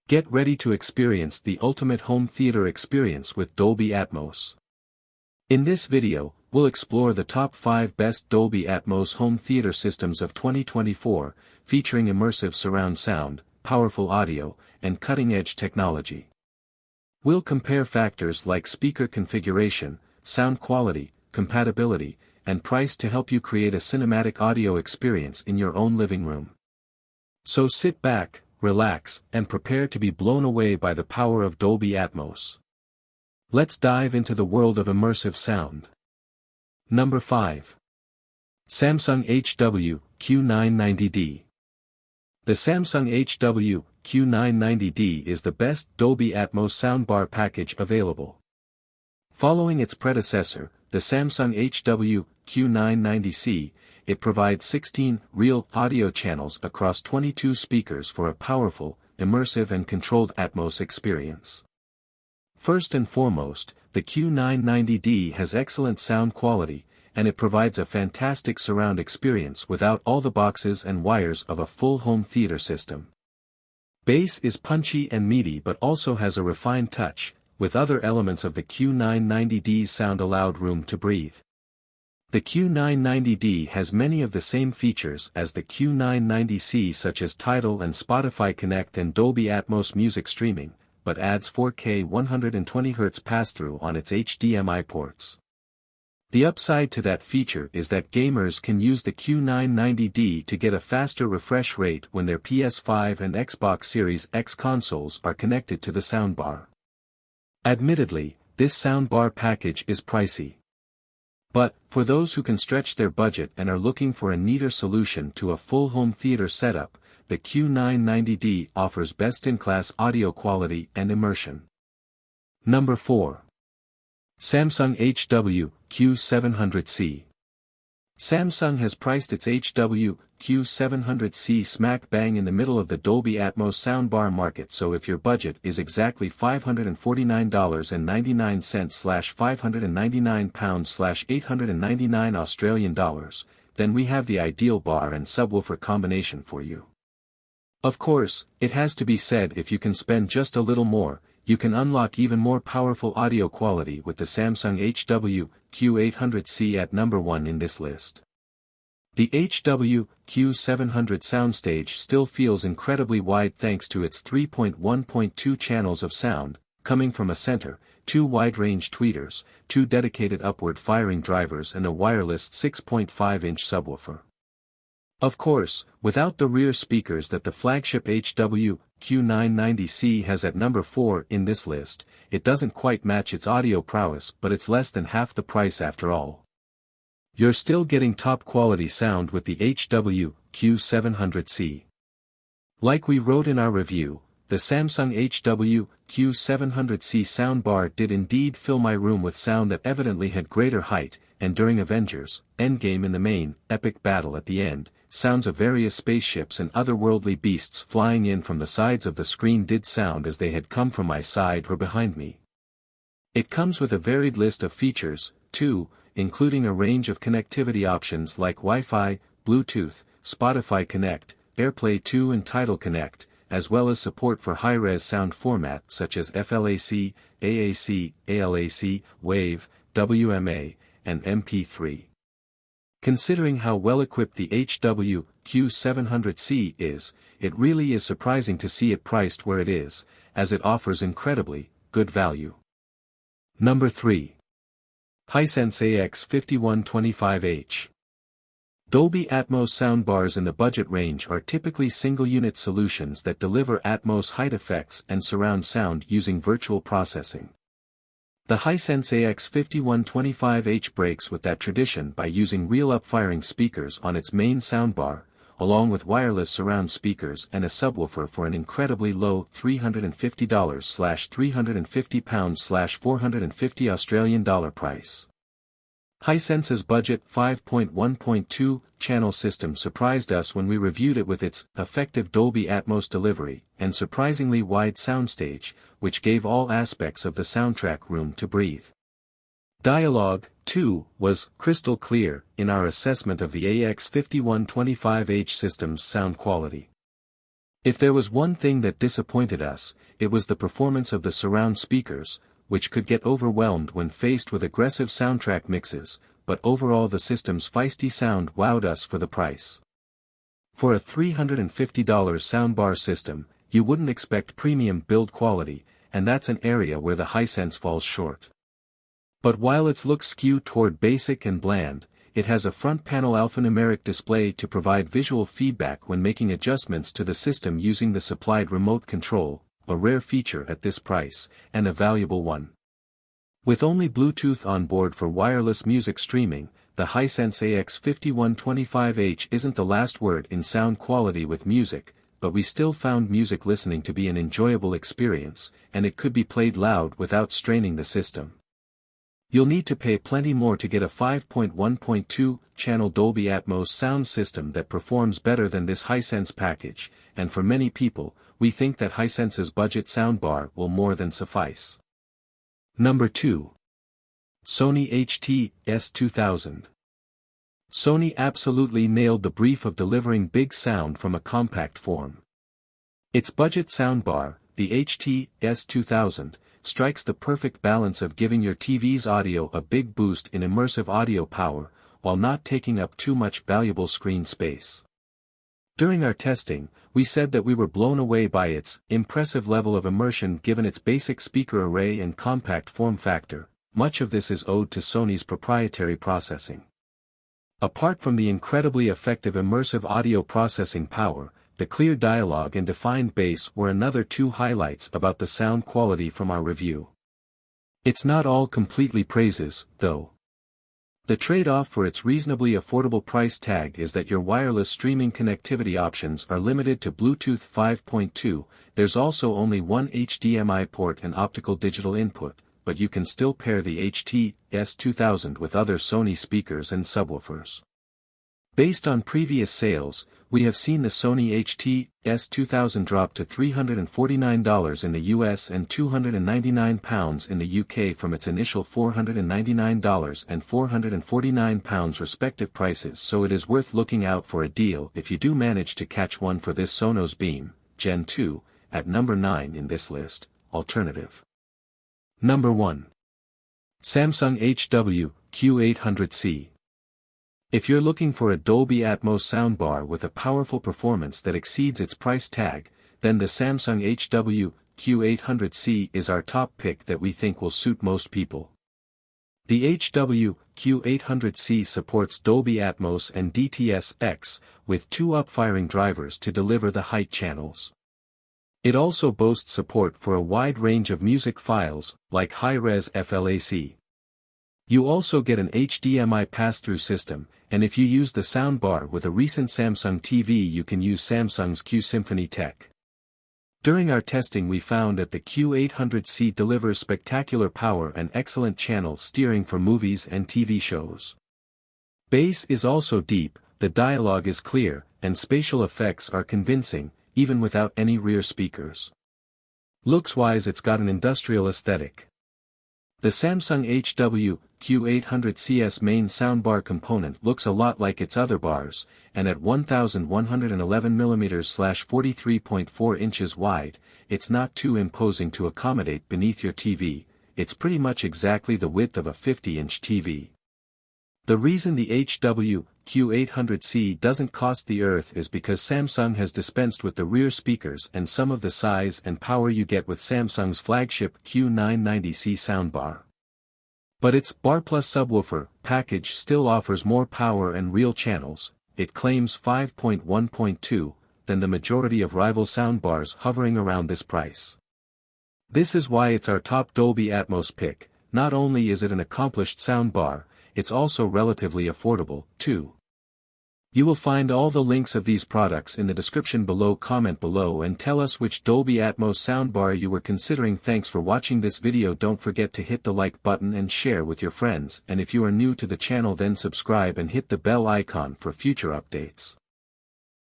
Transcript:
Get ready to experience the ultimate home theater experience with Dolby Atmos. In this video, we'll explore the top 5 best Dolby Atmos home theater systems of 2024, featuring immersive surround sound, powerful audio, and cutting-edge technology. We'll compare factors like speaker configuration, sound quality, compatibility, and price to help you create a cinematic audio experience in your own living room. So sit back, relax, and prepare to be blown away by the power of Dolby Atmos. Let's dive into the world of immersive sound. Number 5. Samsung HW-Q990D. The Samsung HW-Q990D is the best Dolby Atmos soundbar package available. Following its predecessor, the Samsung HW-Q990C, it provides 16 real audio channels across 22 speakers for a powerful, immersive and controlled Atmos experience. First and foremost, the Q990D has excellent sound quality, and it provides a fantastic surround experience without all the boxes and wires of a full home theater system. Bass is punchy and meaty but also has a refined touch, with other elements of the Q990D's sound allowed room to breathe. The Q990D has many of the same features as the Q990C, such as Tidal and Spotify Connect and Dolby Atmos music streaming, but adds 4K 120Hz pass-through on its HDMI ports. The upside to that feature is that gamers can use the Q990D to get a faster refresh rate when their PS5 and Xbox Series X consoles are connected to the soundbar. Admittedly, this soundbar package is pricey. But, for those who can stretch their budget and are looking for a neater solution to a full home theater setup, the Q990D offers best-in-class audio quality and immersion. Number 4. Samsung HW-Q700C. Samsung has priced its HW-Q700C smack bang in the middle of the Dolby Atmos soundbar market, so if your budget is exactly $549.99/£599/899 Australian dollars, then we have the ideal bar and subwoofer combination for you. Of course, it has to be said, if you can spend just a little more, you can unlock even more powerful audio quality with the Samsung HW-Q800C at number 1 in this list. The HW-Q700 soundstage still feels incredibly wide thanks to its 3.1.2 channels of sound, coming from a center, 2 wide-range tweeters, 2 dedicated upward-firing drivers and a wireless 6.5-inch subwoofer. Of course, without the rear speakers that the flagship HW-Q990C has at number 4 in this list, it doesn't quite match its audio prowess, but it's less than half the price after all. You're still getting top-quality sound with the HW-Q700C. Like we wrote in our review, the Samsung HW-Q700C soundbar did indeed fill my room with sound that evidently had greater height, and during Avengers Endgame in the main, epic battle at the end, sounds of various spaceships and otherworldly beasts flying in from the sides of the screen did sound as they had come from my side or behind me. It comes with a varied list of features, too, including a range of connectivity options like Wi-Fi, Bluetooth, Spotify Connect, AirPlay 2 and Tidal Connect, as well as support for high-res sound format such as FLAC, AAC, ALAC, WAVE, WMA, and MP3. Considering how well-equipped the HW-Q700C is, it really is surprising to see it priced where it is, as it offers incredibly good value. Number 3. Hisense AX5125H. Dolby Atmos soundbars in the budget range are typically single-unit solutions that deliver Atmos height effects and surround sound using virtual processing. The Hisense AX5125H breaks with that tradition by using real up-firing speakers on its main soundbar, along with wireless surround speakers and a subwoofer for an incredibly low $350/£350/450 Australian dollar price. Hisense's budget 5.1.2 channel system surprised us when we reviewed it with its effective Dolby Atmos delivery and surprisingly wide soundstage, which gave all aspects of the soundtrack room to breathe. Dialogue, too, was crystal clear in our assessment of the AX5125H system's sound quality. If there was one thing that disappointed us, it was the performance of the surround speakers, which could get overwhelmed when faced with aggressive soundtrack mixes, but overall the system's feisty sound wowed us for the price. For a $350 soundbar system, you wouldn't expect premium build quality, and that's an area where the Hisense falls short. But while its looks skew toward basic and bland, it has a front panel alphanumeric display to provide visual feedback when making adjustments to the system using the supplied remote control, a rare feature at this price, and a valuable one. With only Bluetooth on board for wireless music streaming, the Hisense AX5125H isn't the last word in sound quality with music, but we still found music listening to be an enjoyable experience, and it could be played loud without straining the system. You'll need to pay plenty more to get a 5.1.2 channel Dolby Atmos sound system that performs better than this Hisense package, and for many people, we think that Hisense's budget soundbar will more than suffice. Number 2. Sony HT-S2000. Sony absolutely nailed the brief of delivering big sound from a compact form. Its budget soundbar, the HT-S2000, strikes the perfect balance of giving your TV's audio a big boost in immersive audio power, while not taking up too much valuable screen space. During our testing, we said that we were blown away by its impressive level of immersion given its basic speaker array and compact form factor. Much of this is owed to Sony's proprietary processing. Apart from the incredibly effective immersive audio processing power, the clear dialogue and defined bass were another two highlights about the sound quality from our review. It's not all completely praises, though. The trade-off for its reasonably affordable price tag is that your wireless streaming connectivity options are limited to Bluetooth 5.2, there's also only one HDMI port and optical digital input, but you can still pair the HT-S2000 with other Sony speakers and subwoofers. Based on previous sales, we have seen the Sony HT-S2000 drop to $349 in the US and £299 in the UK from its initial $499 and £449 respective prices, so it is worth looking out for a deal if you do manage to catch one for this Sonos Beam, Gen 2, at number 9 in this list, alternative. Number 1. Samsung HW-Q800C. If you're looking for a Dolby Atmos soundbar with a powerful performance that exceeds its price tag, then the Samsung HW-Q800C is our top pick that we think will suit most people. The HW-Q800C supports Dolby Atmos and DTS-X, with two upfiring drivers to deliver the height channels. It also boasts support for a wide range of music files, like high-res FLAC. You also get an HDMI pass-through system, and if you use the soundbar with a recent Samsung TV you can use Samsung's Q Symphony tech. During our testing we found that the Q800C delivers spectacular power and excellent channel steering for movies and TV shows. Bass is also deep, the dialogue is clear, and spatial effects are convincing, even without any rear speakers. Looks-wise it's got an industrial aesthetic. The Samsung HW-Q800C's main soundbar component looks a lot like its other bars, and at 1111mm/43.4 inches wide, it's not too imposing to accommodate beneath your TV, it's pretty much exactly the width of a 50-inch TV. The reason the HW-Q800C doesn't cost the earth is because Samsung has dispensed with the rear speakers and some of the size and power you get with Samsung's flagship Q990C soundbar. But its Bar Plus subwoofer package still offers more power and real channels, it claims 5.1.2, than the majority of rival soundbars hovering around this price. This is why it's our top Dolby Atmos pick. Not only is it an accomplished soundbar, it's also relatively affordable, too. You will find all the links of these products in the description below. Comment below and tell us which Dolby Atmos soundbar you were considering. Thanks for watching this video. Don't forget to hit the like button and share with your friends, and if you are new to the channel then subscribe and hit the bell icon for future updates.